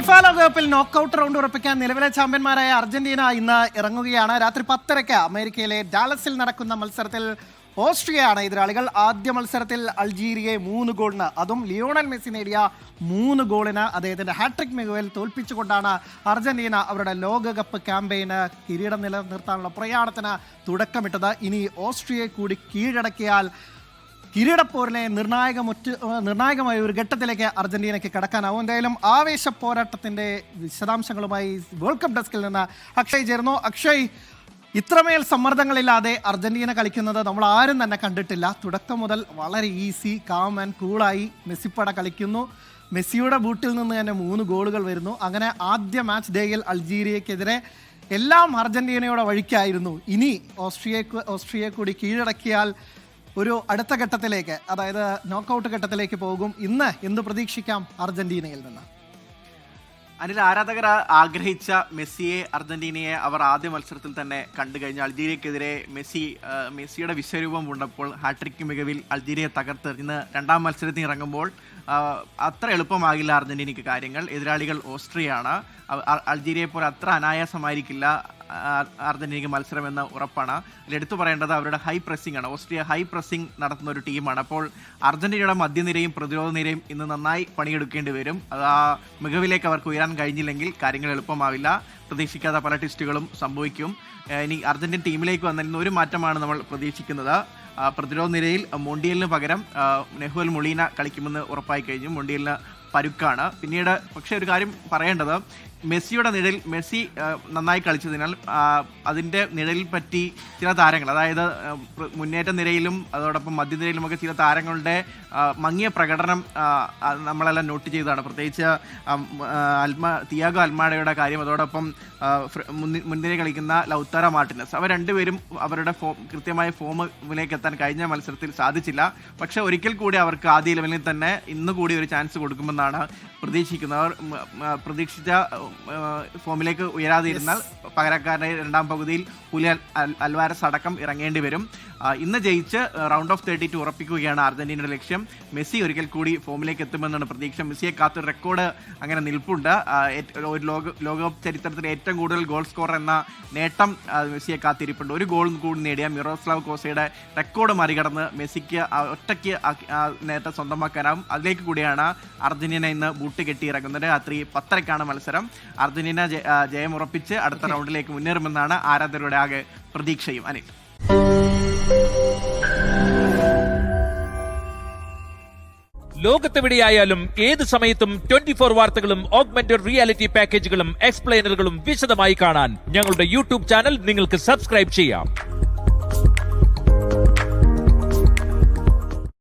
FIFA ലോകകപ്പിൽ knockout round ഉറപ്പിക്കാൻ നിലവിലെ ചാമ്പ്യന്മാരായ അർജന്റീന ഇന്ന് ഇറങ്ങുകയാണ്. രാത്രി 10:30 അമേരിക്കയിലെ ഡാലസിൽ നടക്കുന്ന മത്സരത്തിൽ ഓസ്ട്രിയയാണ് എതിരാളികൾ. ആദ്യ മത്സരത്തിൽ അൾജീരിയയെ 3 ഗോളിന്, അതും ലിയോണൽ മെസ്സി നേടിയ 3 ഗോളിന് അദ്ദേഹത്തിന്റെ ഹാട്രിക് മികവിൽ തോൽപ്പിച്ചുകൊണ്ടാണ് അർജന്റീന അവരുടെ ലോകകപ്പ് ക്യാമ്പയിന് കിരീടം നിലനിർത്താനുള്ള പ്രയാണത്തിന് തുടക്കമിട്ടത്. ഇനി ഓസ്ട്രിയയെ കൂടി കീഴടക്കിയാൽ കിരീടപ്പോരിലെ നിർണായകമായ ഒരു ഘട്ടത്തിലേക്ക് അർജന്റീനയ്ക്ക് കടക്കാനാവും. എന്തായാലും ആവേശ പോരാട്ടത്തിന്റെ വിശദാംശങ്ങളുമായി വേൾഡ് കപ്പ് ഡെസ്കിൽ നിന്ന് അക്ഷയ് ചേർന്നു. അക്ഷയ്, ഇത്രമേൽ സമ്മർദ്ദങ്ങളില്ലാതെ അർജന്റീന കളിക്കുന്നത് നമ്മൾ ആരും തന്നെ കണ്ടിട്ടില്ല. തുടക്കം മുതൽ വളരെ ഈസി, കാം ആൻഡ് കൂളായി മെസ്സിപ്പട കളിക്കുന്നു. മെസ്സിയുടെ ബൂട്ടിൽ നിന്ന് തന്നെ 3 ഗോളുകൾ വരുന്നു. അങ്ങനെ ആദ്യ മാച്ച് ഡേയിൽ അൾജീരിയക്കെതിരെ എല്ലാം അർജന്റീനയുടെ വഴിക്കായിരുന്നു. ഇനി ഓസ്ട്രിയയെ കൂടി കീഴടക്കിയാൽ ഒരു അടുത്ത ഘട്ടത്തിലേക്ക്, അതായത് നോക്കൌട്ട് ഘട്ടത്തിലേക്ക് പോകും. ഇന്ന് എന്ത് പ്രതീക്ഷിക്കാം അർജന്റീനയിൽ നിന്ന്? അനിൽ, ആരാധകർ ആഗ്രഹിച്ച മെസ്സിയെ, അർജന്റീനയെ അവർ ആദ്യ മത്സരത്തിൽ തന്നെ കണ്ടു കഴിഞ്ഞു. അൾജീരിയക്കെതിരെ മെസ്സിയുടെ വിശ്വരൂപം കൊണ്ടപ്പോൾ ഹാട്രിക് മികവിൽ അൾജീരിയയെ തകർത്തെറിഞ്ഞ് രണ്ടാം മത്സരത്തിൽ ഇറങ്ങുമ്പോൾ അത്ര എളുപ്പമാകില്ല അർജന്റീനയ്ക്ക് കാര്യങ്ങൾ. എതിരാളികൾ ഓസ്ട്രിയയാണ്. അൾജീരിയയെ പോലെ അത്ര അനായാസമായിരിക്കില്ല അർജന്റീനയ്ക്ക് മത്സരം എന്ന ഉറപ്പാണ്. അതിലെടുത്തു പറയേണ്ടത് അവരുടെ ഹൈ പ്രസ്സിംഗ് ആണ്. ഓസ്ട്രിയ ഹൈ പ്രസ്സിംഗ് നടത്തുന്ന ഒരു ടീമാണ്. അപ്പോൾ അർജന്റീനയുടെ മധ്യനിരയും പ്രതിരോധ നിരയും ഇന്ന് നന്നായി പണിയെടുക്കേണ്ടി വരും. അത് ആ മികവിലേക്ക് അവർക്ക് ഉയരാൻ കഴിഞ്ഞില്ലെങ്കിൽ കാര്യങ്ങൾ എളുപ്പമാവില്ല. പ്രതീക്ഷിക്കാത്ത പല ട്വിസ്റ്റുകളും സംഭവിക്കും. ഇനി അർജന്റീൻ ടീമിലേക്ക് വന്നിരുന്ന ഒരു മാറ്റമാണ് നമ്മൾ പ്രതീക്ഷിക്കുന്നത്. പ്രതിരോധ നിരയിൽ മൊണ്ടിയലിന് പകരം നെഹുൽ മൊളീന കളിക്കുമെന്ന് ഉറപ്പായി കഴിഞ്ഞു. മൊണ്ടിയലിന് പരുക്കാണ്. പിന്നീട് പക്ഷേ ഒരു കാര്യം പറയേണ്ടത്, മെസ്സിയുടെ നിഴൽ, മെസ്സി നന്നായി കളിച്ചതിനാൽ അതിൻ്റെ നിഴലിൽ പറ്റി ചില താരങ്ങൾ, അതായത് മുന്നേറ്റ നിരയിലും അതോടൊപ്പം മധ്യനിരയിലുമൊക്കെ ചില താരങ്ങളുടെ മങ്ങിയ പ്രകടനം നമ്മളെല്ലാം നോട്ട് ചെയ്തതാണ്. പ്രത്യേകിച്ച് തിയാഗോ അൽമാഡയുടെ കാര്യം, അതോടൊപ്പം മുൻനിര കളിക്കുന്ന ലൗത്താറോ മാർട്ടിനസ്, അവർ രണ്ടുപേരും അവരുടെ കൃത്യമായ ഫോമിലേക്ക് എത്താൻ കഴിഞ്ഞ മത്സരത്തിൽ സാധിച്ചില്ല. പക്ഷേ ഒരിക്കൽ കൂടി അവർക്ക് ആദ്യ ലെവലിൽ തന്നെ ഇന്ന് കൂടി ഒരു ചാൻസ് കൊടുക്കുമെന്നാണ് പ്രതീക്ഷിക്കുന്നത്. അവർ പ്രതീക്ഷിച്ച ഫോമിലേക്ക് ഉയരാതിരുന്നാൽ പകരക്കാരനെ രണ്ടാം പകുതിയിൽ ഹുലിയൻ അൽവാരസ് അടക്കം ഇറങ്ങേണ്ടി വരും. ഇന്ന് ജയിച്ച് റൗണ്ട് ഓഫ് 32 ഉറപ്പിക്കുകയാണ് അർജന്റീനയുടെ ലക്ഷ്യം. മെസ്സി ഒരിക്കൽ കൂടി ഫോമിലേക്ക് എത്തുമെന്നാണ് പ്രതീക്ഷ. മെസ്സിയെ കാത്തൊരു റെക്കോർഡ് അങ്ങനെ നിൽപ്പുണ്ട്. ഒരു ലോകകപ്പ് ചരിത്രത്തിൽ ഏറ്റവും കൂടുതൽ ഗോൾ സ്കോർ എന്ന നേട്ടം മെസ്സിയെ കാത്തിരിപ്പുണ്ട്. ഒരു ഗോൾ കൂടി നേടിയ മിറോസ്ലാവ് ക്ലോസയുടെ റെക്കോർഡ് മറികടന്ന് മെസ്സിക്ക് ഒറ്റയ്ക്ക് നേട്ടം സ്വന്തമാക്കാനാവും. അതിലേക്ക് കൂടിയാണ് അർജന്റീന ഇന്ന് ബൂട്ട് കെട്ടിയിറങ്ങുന്നത്. രാത്രി 10:30 മത്സരം. അർജന്റീന ജയമുറപ്പിച്ച് അടുത്ത റൗണ്ടിലേക്ക് മുന്നേറുമെന്നാണ് ആരാധകരുടെ ആകെ പ്രതീക്ഷയും. അനിൽ, ലോകത്തെവിടെയായാലും ഏത് സമയത്തും 24 വാർത്തകളും ഓഗ്മെന്റഡ് റിയാലിറ്റി പാക്കേജുകളും എക്സ്പ്ലെയിനറുകളും വിശദമായി കാണാൻ ഞങ്ങളുടെ യൂട്യൂബ് ചാനൽ നിങ്ങൾക്ക് സബ്സ്ക്രൈബ് ചെയ്യാം.